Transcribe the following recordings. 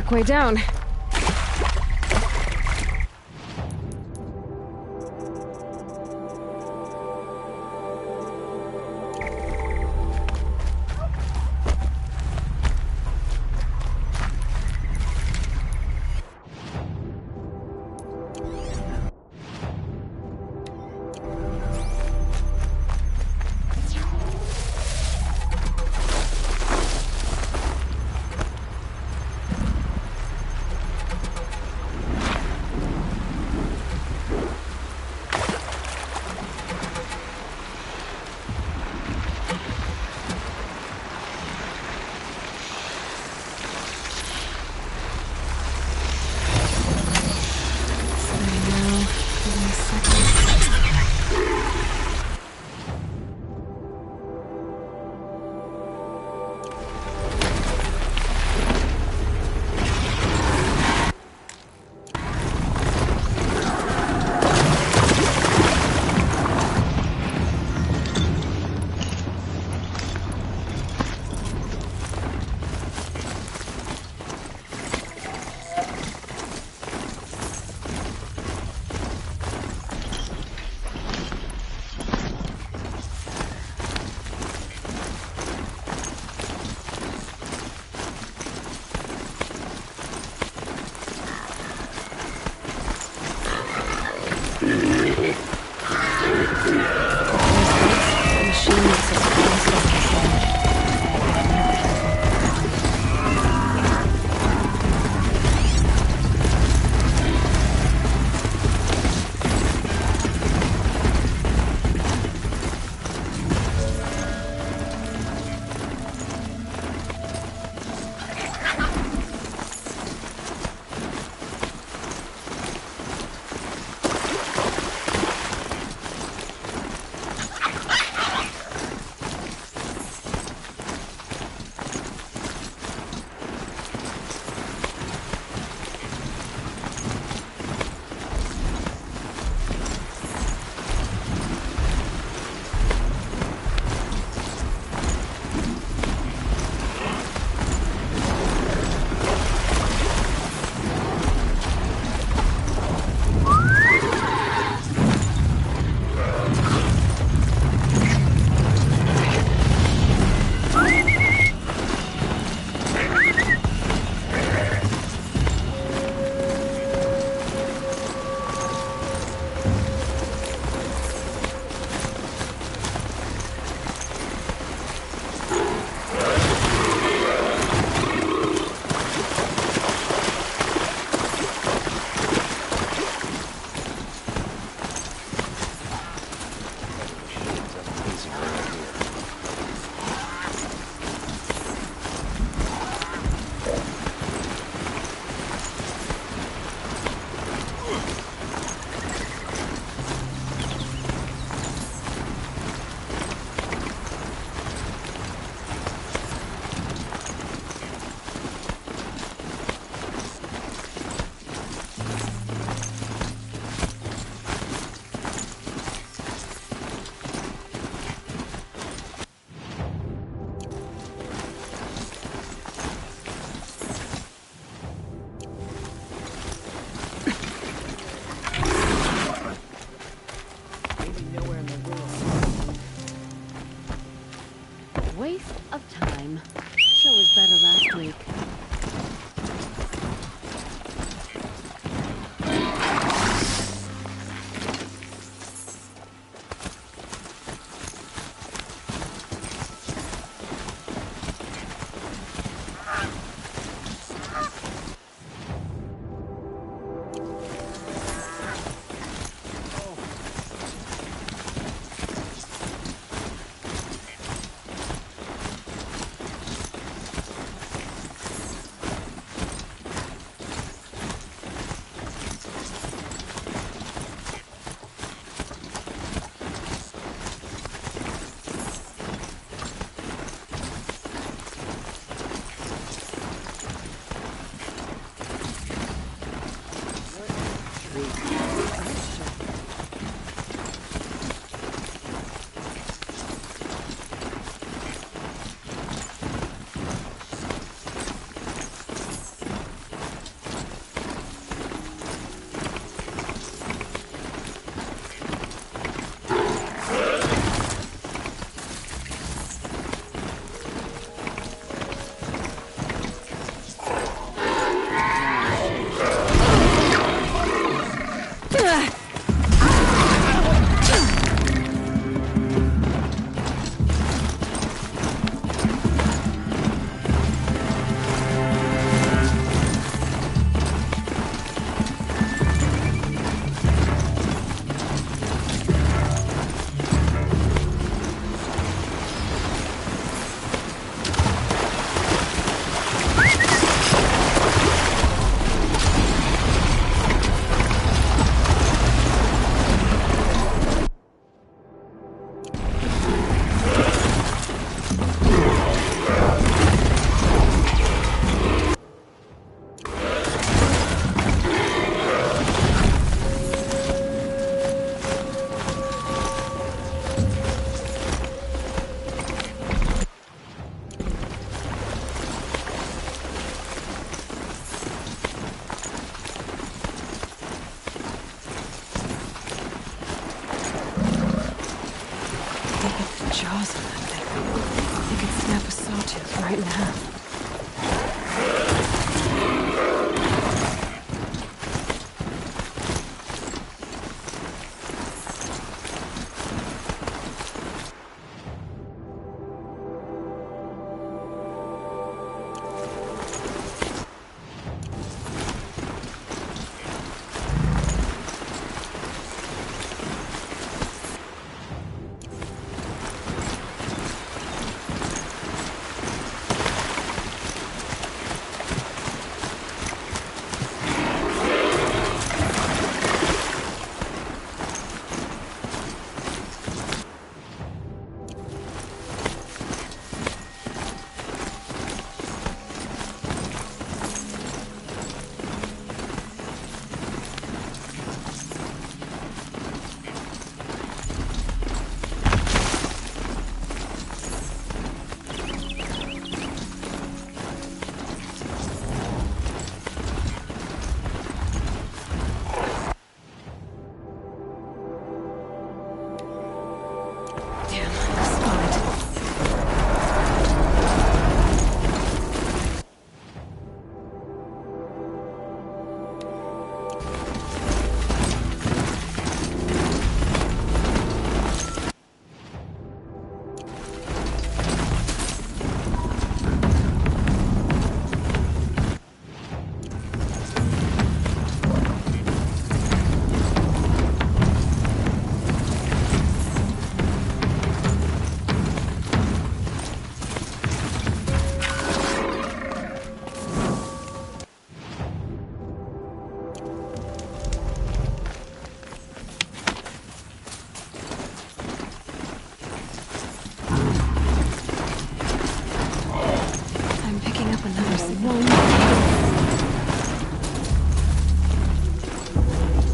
quick way down.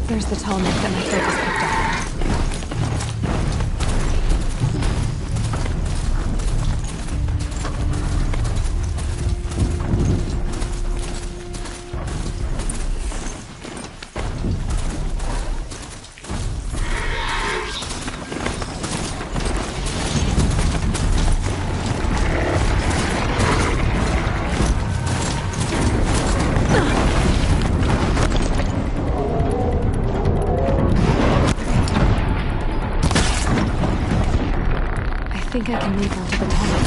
There's the tall neck that my focus picked up. I think I can move onto the tunnel.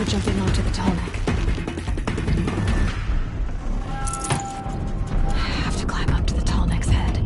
Jumping onto the tall neck. I have to climb up to the tall neck's head.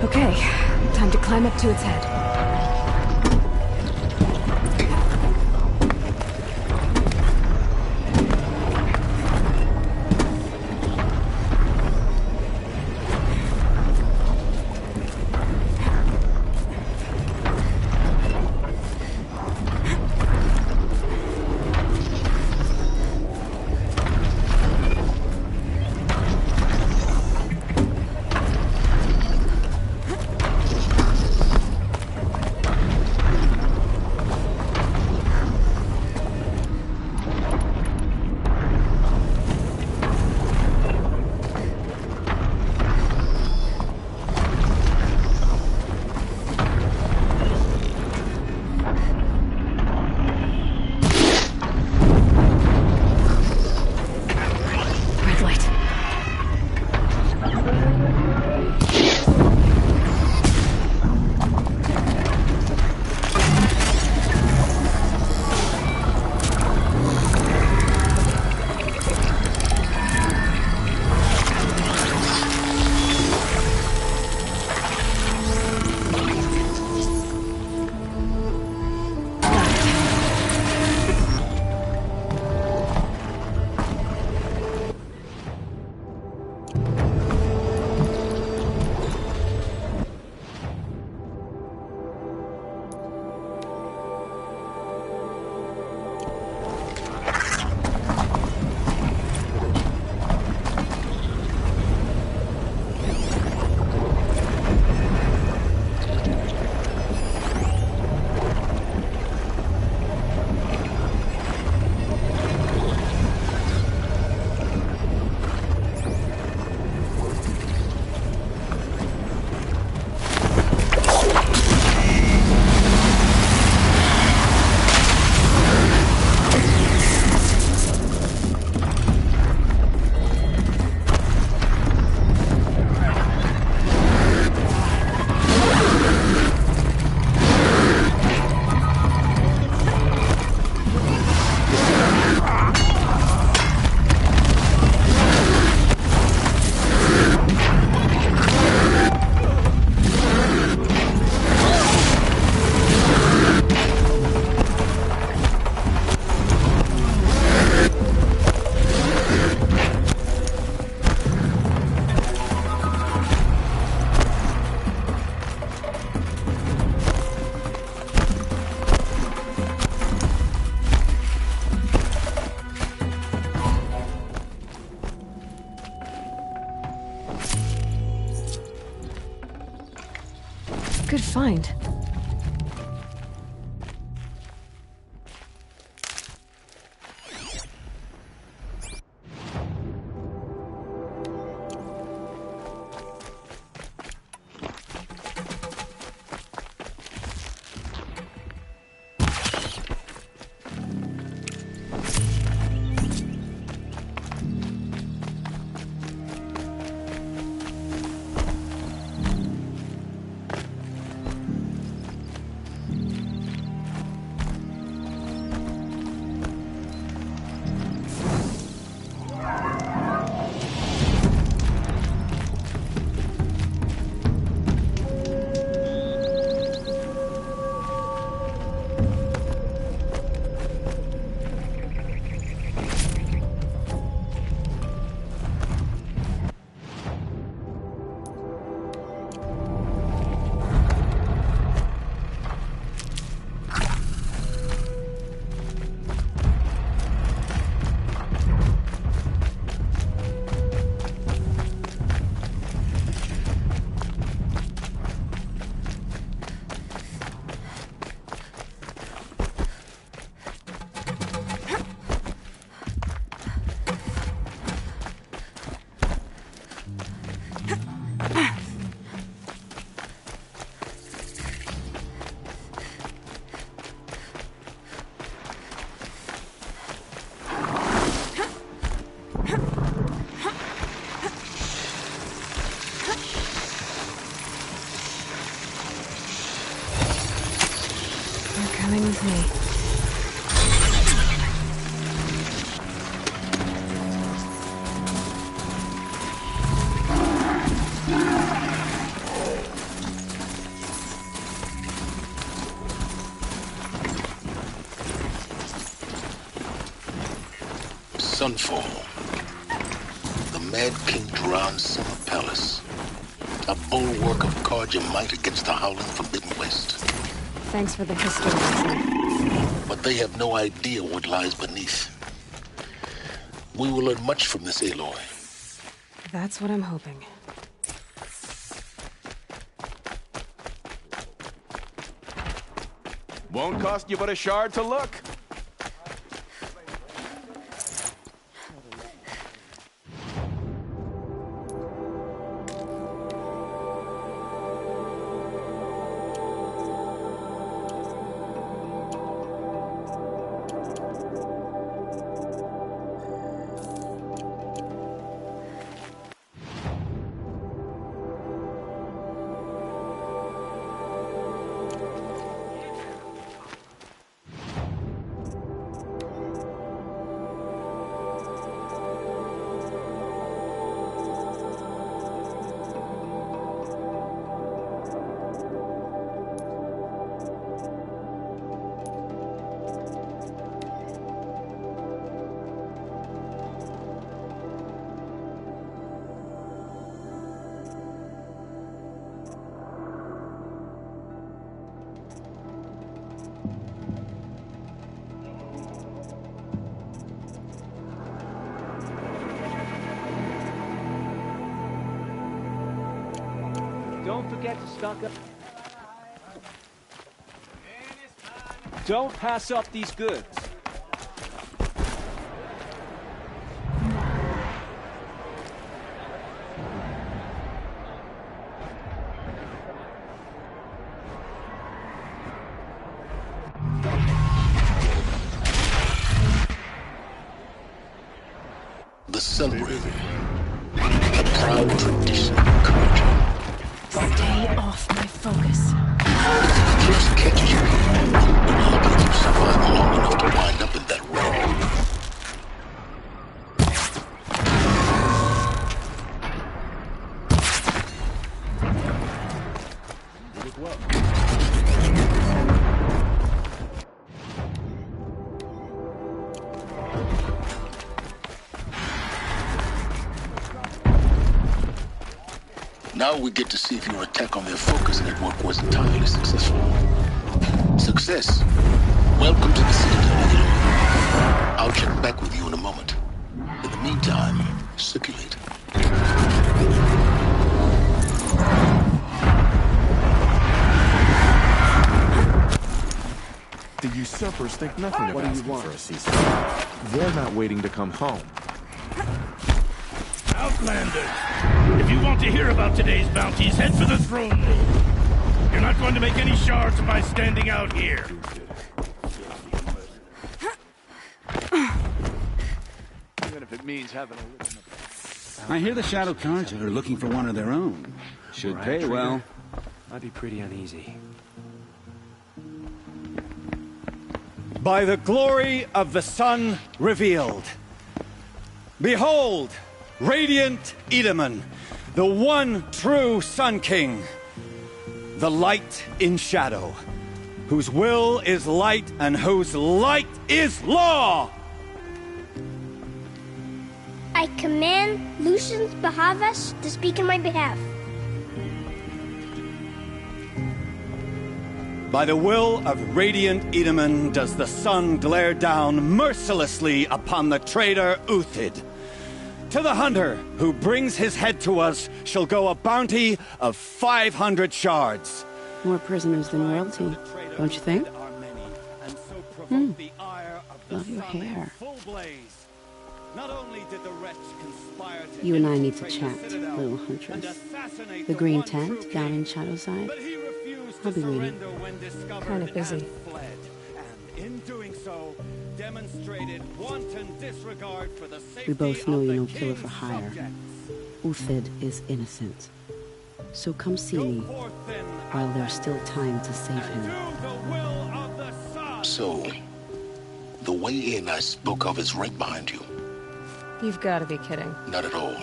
Okay, time to climb up to its head. good find. Coming with me. Sunfall. The Mad King Duran's summer palace. A bulwark of cards you might against the howling Forbidden West. Thanks for the history lesson. But they have no idea what lies beneath. We will learn much from this Aloy. That's what I'm hoping. Won't cost you but a shard to look. Don't forget to stock up. Don't pass up these goods. The Sun Ring. A proud tradition of courage. Stay off my focus. Just catches you. Lucky if you survive long enough to wind up in that ring. Did it well. Now we get to see if your attack on their focus network was entirely successful. Success. Welcome to the Citadel, Aloy. I'll check back with you in a moment. In the meantime, circulate. The usurpers think nothing of What do you asking want? for a ceasefire. They're not waiting to come home. Outlanders! If you want to hear about today's bounties, head for the throne room. You're not going to make any shards by standing out here. Even if it means having a listen. I hear the Shadow Cards are looking for one of their own. Should pay well. I'd be pretty uneasy. By the glory of the sun revealed. Behold, radiant Edaman, the one true Sun King, the light in shadow, whose will is light and whose light is law! I command Lucius Bahavas to speak in my behalf. By the will of radiant Edaman does the sun glare down mercilessly upon the traitor Uthid. To the hunter who brings his head to us shall go a bounty of 500 shards. More prisoners than royalty, don't you think? Love your hair. Not only did the wretch conspire to You and I need to infiltrate chat, the citadel little and huntress. assassinate The green one tent true down king, in Shadowside. but he refused to I'll be waiting. surrender when discovered Kinda busy. and fled. And in doing so, demonstrated wanton disregard for the safety We both know of you're the no killer king's for hire. subjects. Uthid is innocent. So come see Go me forth then, while there's still time to save and him. do the will of the sun. So, the way in I spoke of is right behind you. You've got to be kidding. Not at all.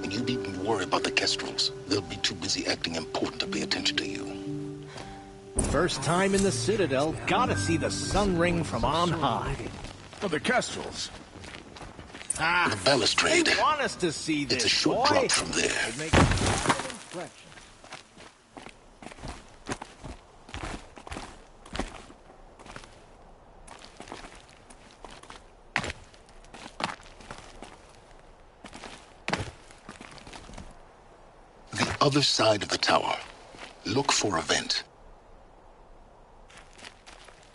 And you needn't worry about the Kestrels. They'll be too busy acting important to pay attention to you. First time in the Citadel, gotta see the sun ring from on high. Oh, the Kestrels. The balustrade. They want us to see this, It's a short boy. drop from there. It'd make a good impression. The other side of the tower. Look for a vent.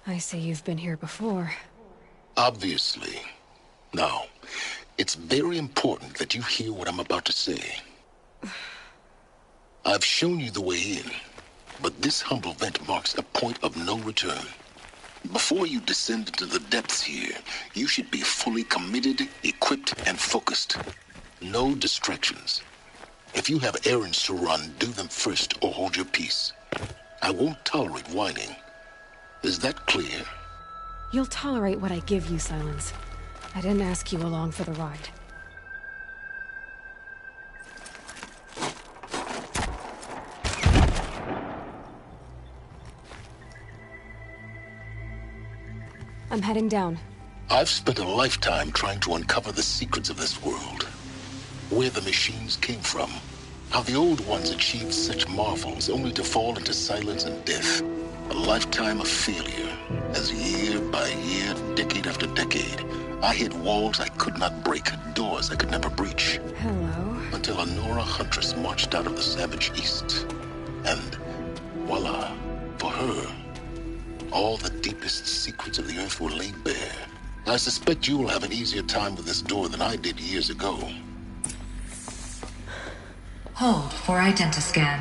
I see you've been here before. Obviously. Now, it's very important that you hear what I'm about to say. I've shown you the way in, but this humble vent marks a point of no return. Before you descend into the depths here, you should be fully committed, equipped, and focused. No distractions. If you have errands to run, do them first or hold your peace. I won't tolerate whining. Is that clear? You'll tolerate what I give you, Silence. I didn't ask you along for the ride. I'm heading down. I've spent a lifetime trying to uncover the secrets of this world. Where the machines came from. How the old ones achieved such marvels only to fall into silence and death. A lifetime of failure, as year by year, decade after decade, I hit walls I could not break, doors I could never breach. Hello. Until a Nora huntress marched out of the savage east. And voila, for her, all the deepest secrets of the earth were laid bare. I suspect you will have an easier time with this door than I did years ago. Hold for identiscan.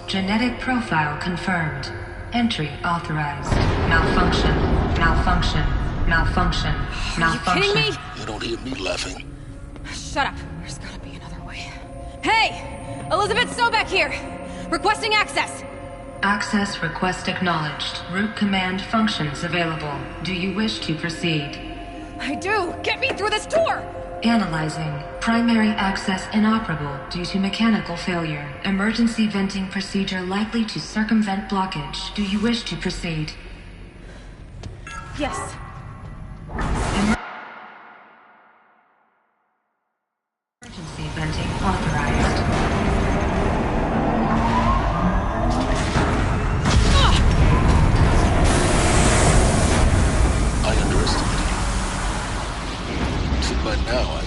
Genetic profile confirmed. Entry authorized. Malfunction. Malfunction. Malfunction. Malfunction. Are you kidding me? You don't hear me laughing. Shut up. There's gotta be another way. Hey! Elizabeth Sobeck here! Requesting access! Access request acknowledged. Root command functions available. Do you wish to proceed? I do! Get me through this door! Analyzing. Primary access inoperable due to mechanical failure. Emergency venting procedure likely to circumvent blockage. Do you wish to proceed? Yes. Emergency venting authorized. I underestimated you. See, by now,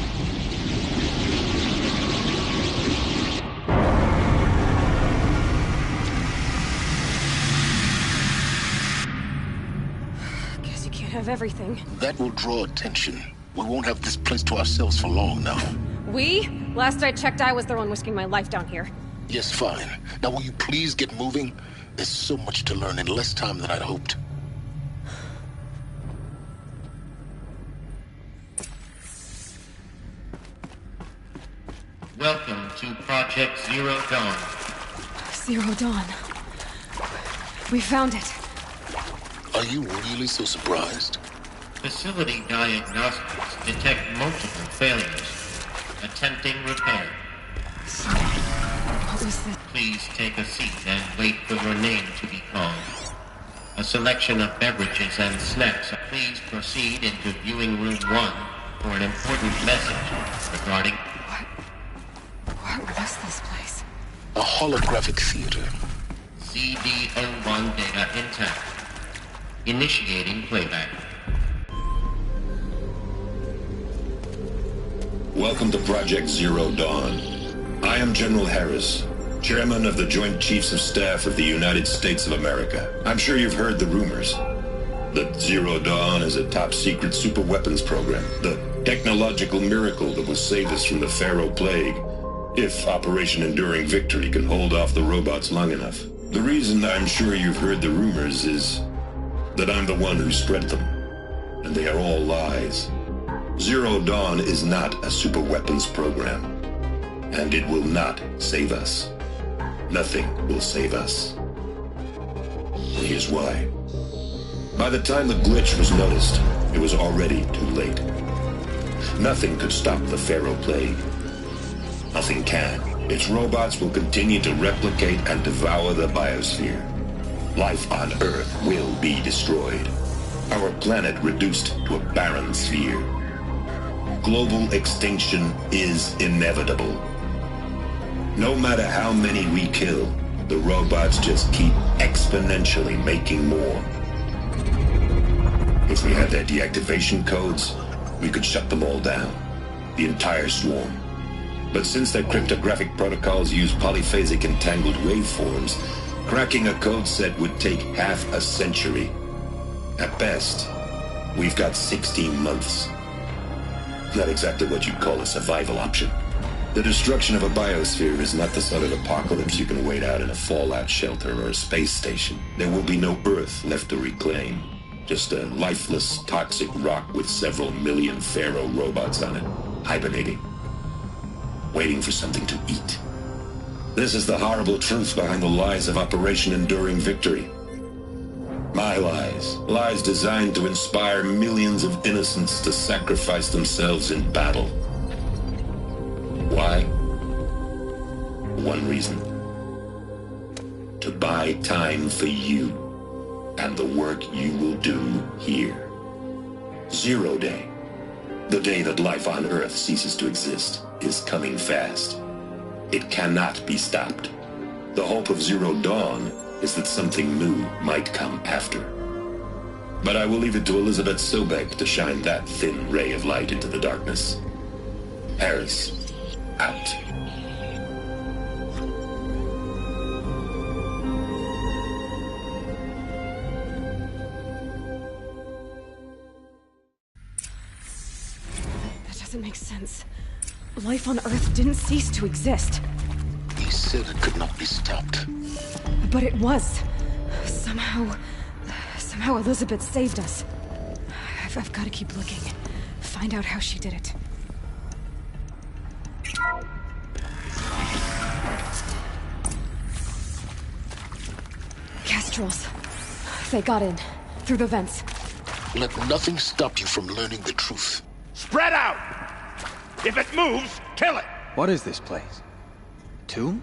have everything. That will draw attention. We won't have this place to ourselves for long now. We? Last I checked, I was the one risking my life down here. Yes, fine. Now will you please get moving? There's so much to learn in less time than I'd hoped. Welcome to Project Zero Dawn. Zero Dawn. We found it. Are you really so surprised? Facility diagnostics detect multiple failures. Attempting repair. What was that? Please take a seat and wait for your name to be called. A selection of beverages and snacks. Please proceed into viewing room 1 for an important message regarding... What was this place? A holographic theater. CD01 data intact. Initiating playback. Welcome to Project Zero Dawn. I am General Harris, Chairman of the Joint Chiefs of Staff of the United States of America. I'm sure you've heard the rumors that Zero Dawn is a top-secret superweapons program, the technological miracle that will save us from the Pharaoh Plague, if Operation Enduring Victory can hold off the robots long enough. The reason I'm sure you've heard the rumors is that I'm the one who spread them, and they are all lies. Zero Dawn is not a superweapons program, and it will not save us. Nothing will save us. And here's why. By the time the glitch was noticed, it was already too late. Nothing could stop the Pharaoh Plague. Nothing can. Its robots will continue to replicate and devour the biosphere. Life on Earth will be destroyed. Our planet reduced to a barren sphere. Global extinction is inevitable. No matter how many we kill, the robots just keep exponentially making more. If we had their deactivation codes, we could shut them all down. The entire swarm. But since their cryptographic protocols use polyphasic entangled waveforms, cracking a code set would take half a century. At best, we've got 16 months. Not exactly what you'd call a survival option. The destruction of a biosphere is not the sort of apocalypse you can wait out in a fallout shelter or a space station. There will be no Earth left to reclaim. Just a lifeless, toxic rock with several million Pharaoh robots on it, hibernating, waiting for something to eat. This is the horrible truth behind the lies of Operation Enduring Victory. My lies. Lies designed to inspire millions of innocents to sacrifice themselves in battle. Why? One reason. To buy time for you and the work you will do here. Zero Day. The day that life on Earth ceases to exist is coming fast. It cannot be stopped. The hope of Zero Dawn is that something new might come after. But I will leave it to Elizabeth Sobek to shine that thin ray of light into the darkness. Harris, out. That doesn't make sense. Life on Earth didn't cease to exist. He said it could not be stopped. But it was. Somehow Elizabeth saved us. I've got to keep looking. Find out how she did it. Kestrels. They got in. Through the vents. Let nothing stop you from learning the truth. Spread out! If it moves, kill it! What is this place? Tomb?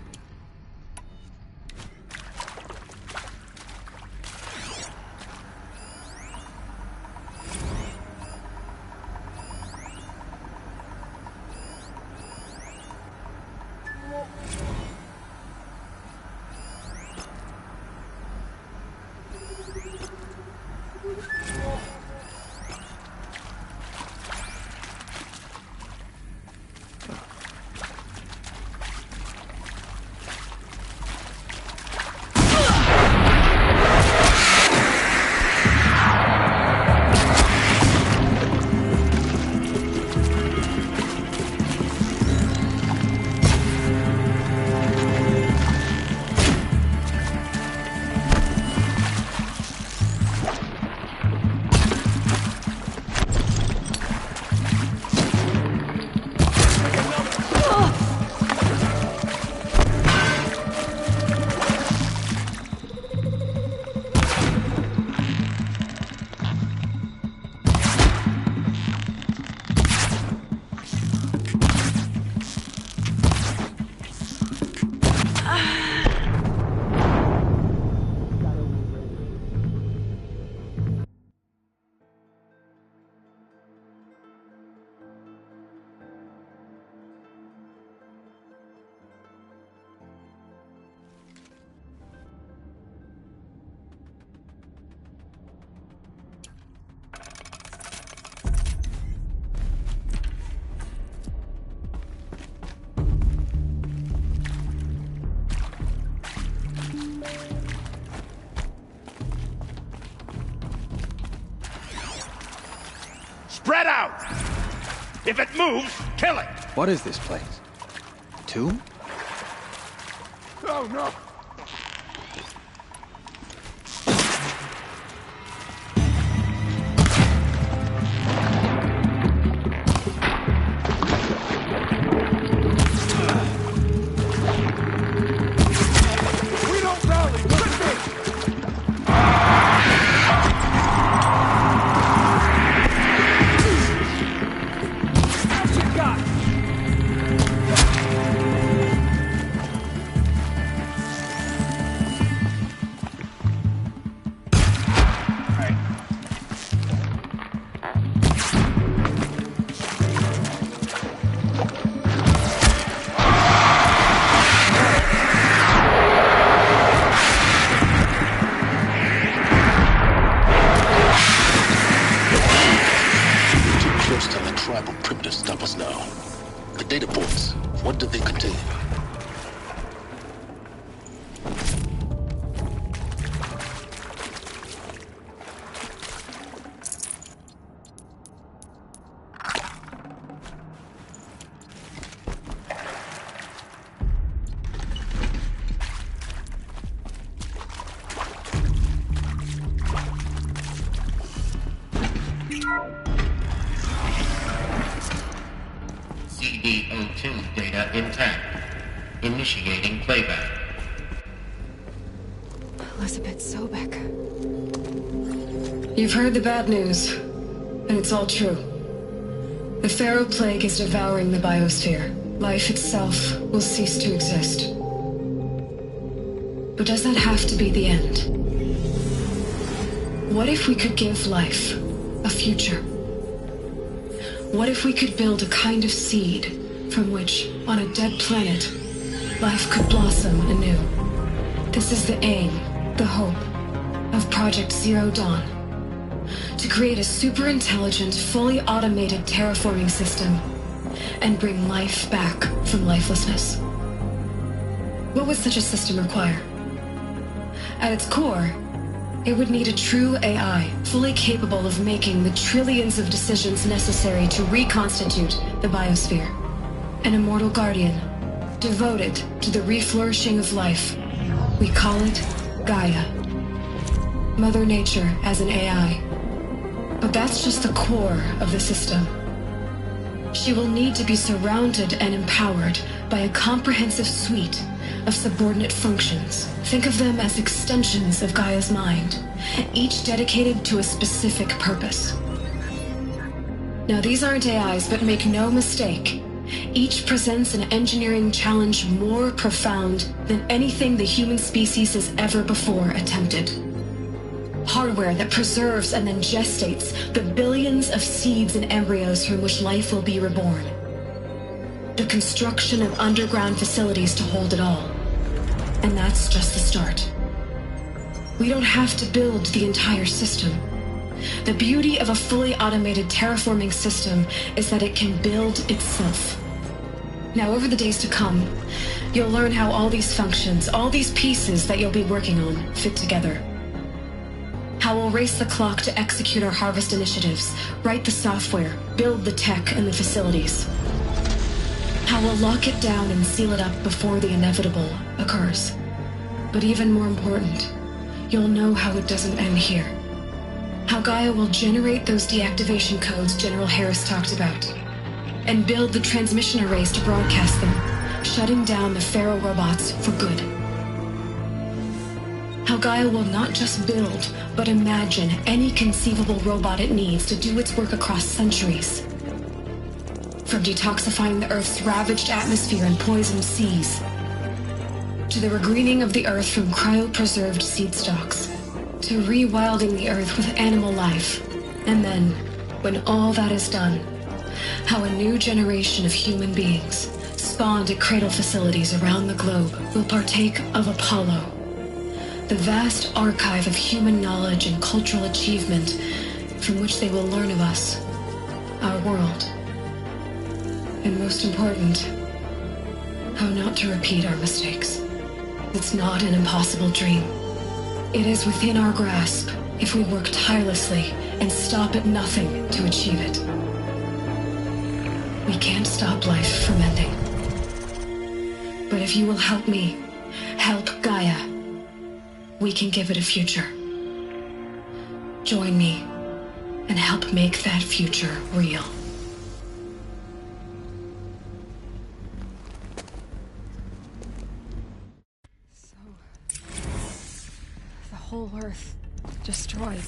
Spread out! If it moves, kill it! What is this place? A tomb? Oh, no! We don't rally! With me! What you got? Stop us now. The data points, what do they contain? CD02 data intact. Initiating playback. Elizabeth Sobek. You've heard the bad news, and it's all true. The Pharaoh Plague is devouring the biosphere. Life itself will cease to exist. But does that have to be the end? What if we could give life a future? What if we could build a kind of seed from which, on a dead planet, life could blossom anew? This is the aim, the hope, of Project Zero Dawn. To create a super-intelligent, fully automated terraforming system and bring life back from lifelessness. What would such a system require? At its core, it would need a true AI, fully capable of making the trillions of decisions necessary to reconstitute the biosphere. An immortal guardian, devoted to the reflourishing of life. We call it Gaia. Mother Nature as an AI. But that's just the core of the system. She will need to be surrounded and empowered by a comprehensive suite of subordinate functions. Think of them as extensions of Gaia's mind, each dedicated to a specific purpose. Now, these aren't AIs, but make no mistake, each presents an engineering challenge more profound than anything the human species has ever before attempted. Hardware that preserves and then gestates the billions of seeds and embryos from which life will be reborn. The construction of underground facilities to hold it all. And that's just the start. We don't have to build the entire system. The beauty of a fully automated terraforming system is that it can build itself. Now, over the days to come, you'll learn how all these functions, all these pieces that you'll be working on, fit together. How we'll race the clock to execute our harvest initiatives, write the software, build the tech and the facilities. How we'll lock it down and seal it up before the inevitable occurs. But even more important, you'll know how it doesn't end here. How Gaia will generate those deactivation codes General Harris talked about, and build the transmission arrays to broadcast them, shutting down the Pharaoh robots for good. How Gaia will not just build, but imagine any conceivable robot it needs to do its work across centuries. From detoxifying the Earth's ravaged atmosphere and poisoned seas, to the regreening of the Earth from cryopreserved seed stalks, to rewilding the Earth with animal life. And then, when all that is done, how a new generation of human beings, spawned at cradle facilities around the globe, will partake of Apollo, the vast archive of human knowledge and cultural achievement from which they will learn of us, our world. And most important, how not to repeat our mistakes. It's not an impossible dream. It is within our grasp, if we work tirelessly and stop at nothing to achieve it. We can't stop life from ending. But if you will help me, help Gaia, we can give it a future. Join me and help make that future real. So, the whole Earth destroyed,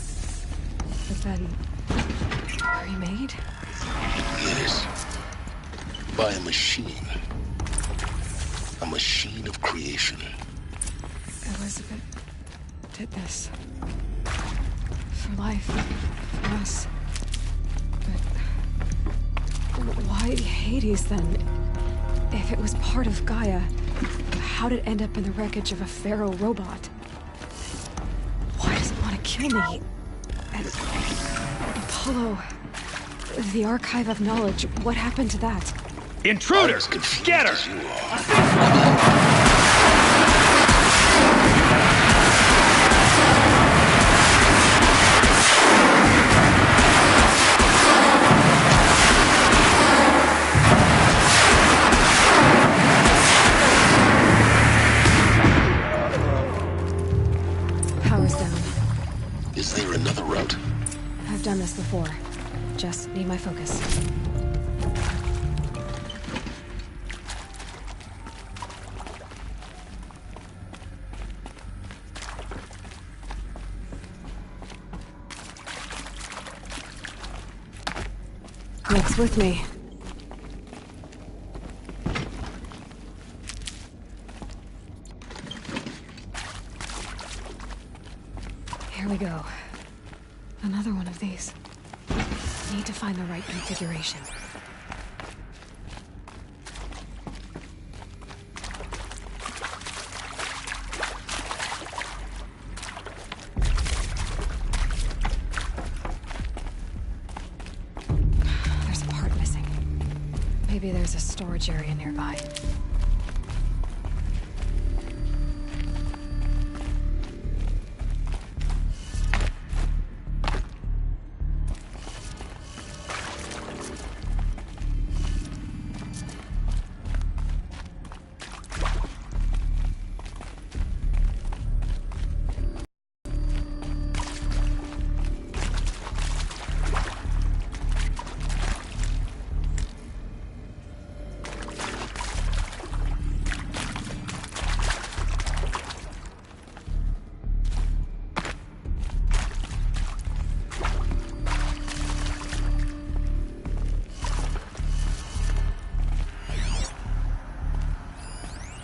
but then remade? Yes. By a machine. A machine of creation. Elizabeth did this. For life. For us. But why Hades then? If it was part of Gaia, how'd it end up in the wreckage of a pharaoh robot? Why does it want to kill me? And Apollo, the archive of knowledge, what happened to that? Intruder! Get her! Power's down. Is there another route? I've done this before. Just need my focus. Nick's with me. Here we go. Another one of these. Need to find the right configuration. There's a part missing. Maybe there's a storage area nearby.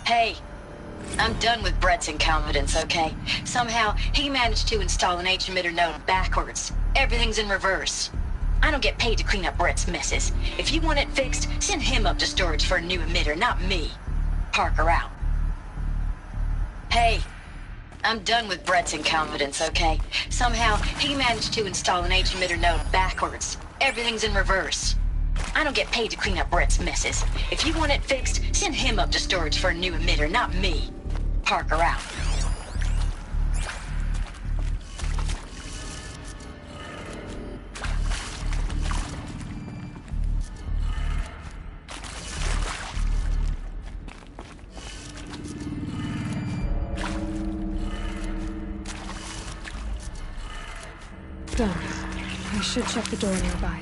Hey, I'm done with Brett's incompetence, okay? Somehow, he managed to install an H-emitter node backwards. Everything's in reverse. I don't get paid to clean up Brett's messes. If you want it fixed, send him up to storage for a new emitter, not me. Parker out. Hey, I'm done with Brett's incompetence, okay? Somehow, he managed to install an H-emitter node backwards. Everything's in reverse. I don't get paid to clean up Brett's messes. If you want it fixed, send him up to storage for a new emitter, not me. Parker out. Done. I should check the door nearby.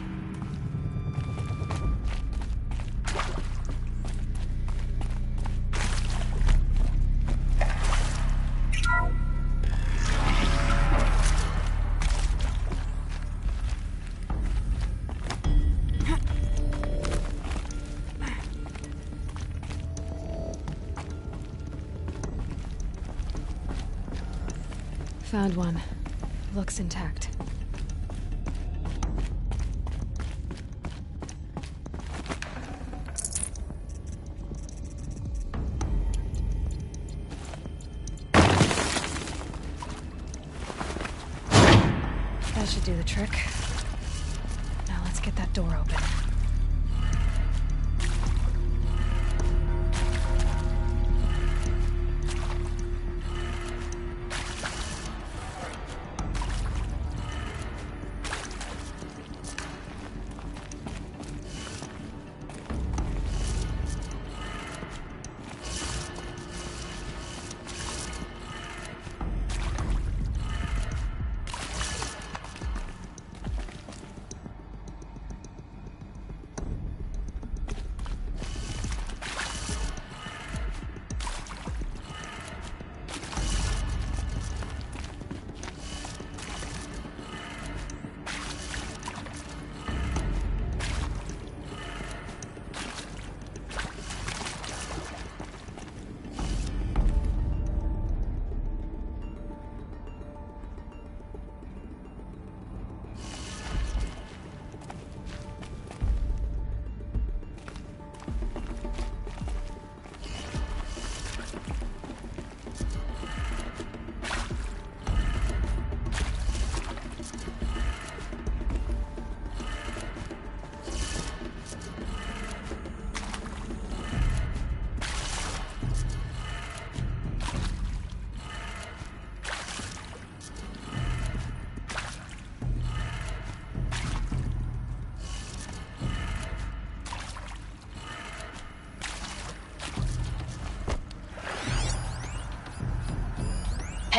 Found one. Looks intact. That should do the trick. Now let's get that door open.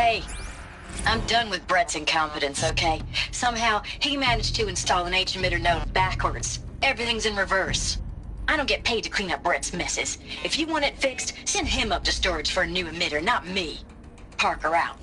Hey, I'm done with Brett's incompetence, okay? Somehow, he managed to install an H-emitter node backwards. Everything's in reverse. I don't get paid to clean up Brett's messes. If you want it fixed, send him up to storage for a new emitter, not me. Parker out.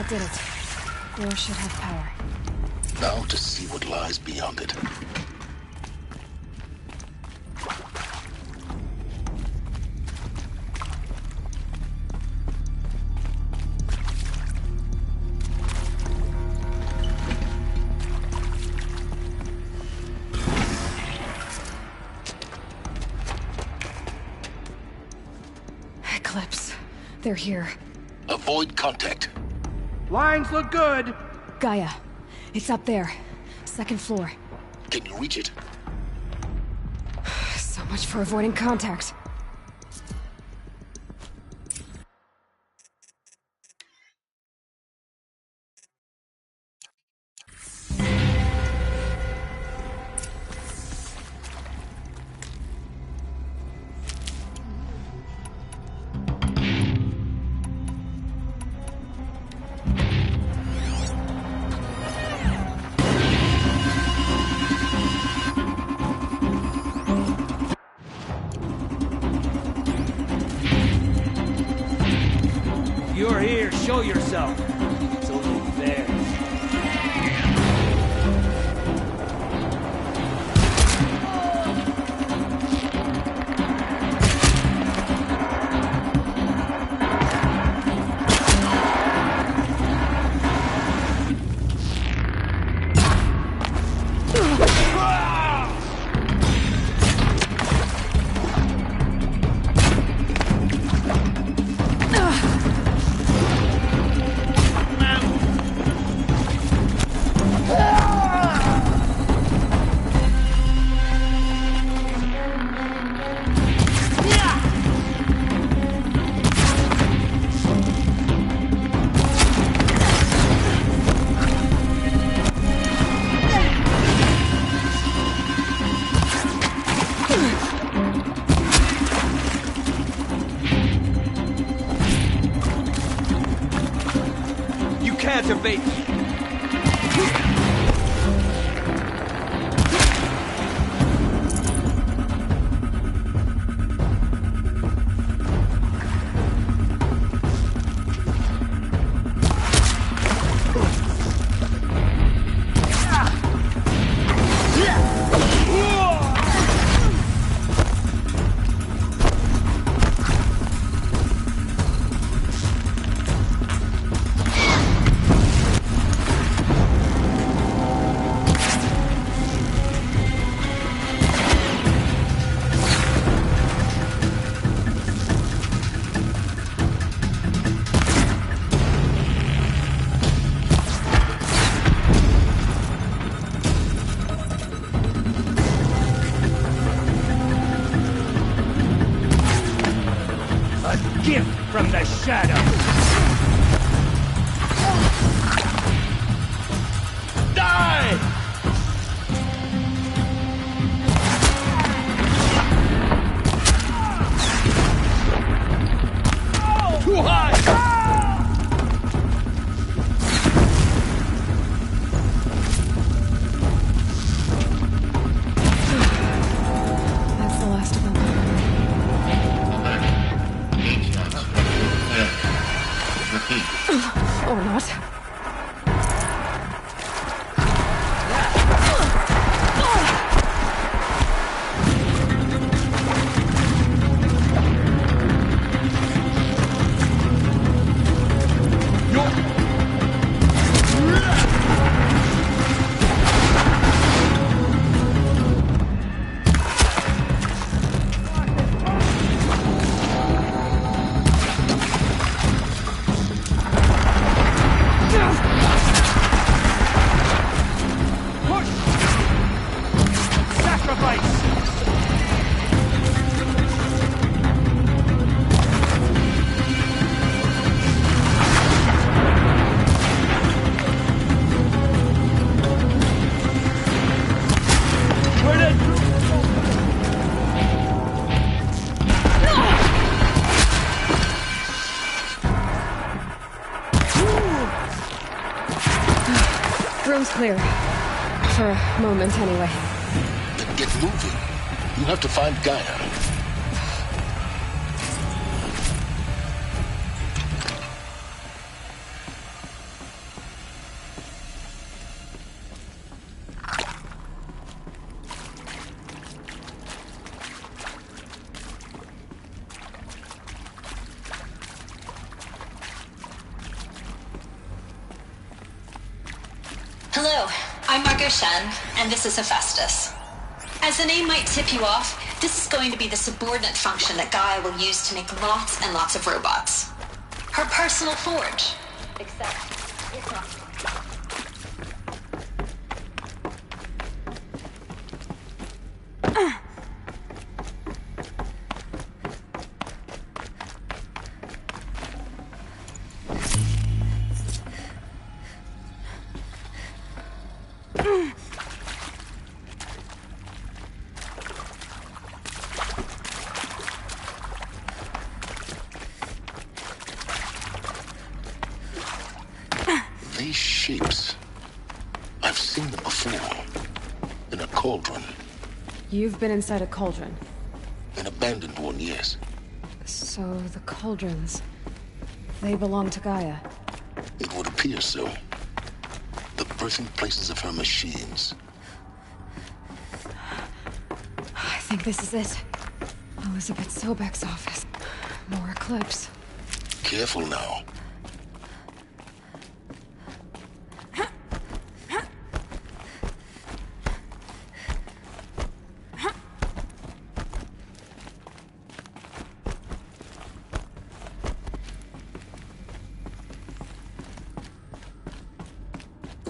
That did it. Door should have power. Now to see what lies beyond it. Eclipse. They're here. Avoid contact. Lines look good. Gaia. It's up there. Second floor. Can you reach it? So much for avoiding contact. You're here, show yourself. It's only fair. Can't evade me. Gift from the shadows. Die! Too high! That's the last of them. Or not. Room's clear. For a moment, anyway. Then get moving. You have to find Gaia. Hello, I'm Margot Shen, and this is Hephaestus. As the name might tip you off, this is going to be the subordinate function that Gaia will use to make lots and lots of robots. Her personal forge. Except, it's not. These shapes, I've seen them before. In a cauldron. You've been inside a cauldron. An abandoned one, yes. So the cauldrons, they belong to Gaia. It would appear so. The birthing places of her machines. I think this is it. Elizabeth Sobek's office. More Eclipse. Careful now.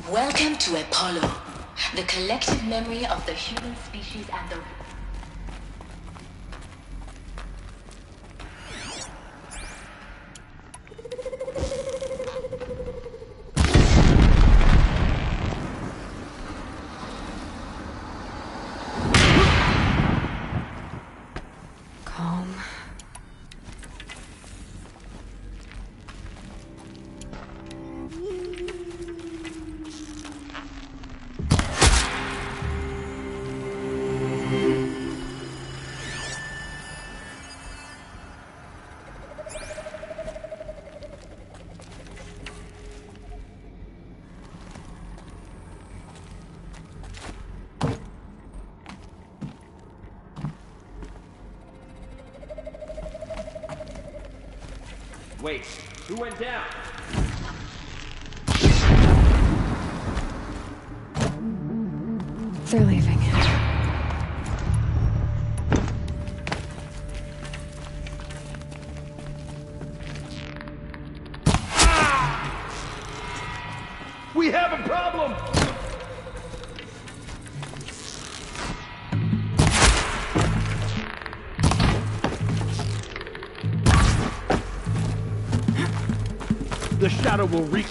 Welcome to Apollo, the collective memory of the human species and the... Calm. Wait, who went down? They're leaving. We have a problem! The shadow will reach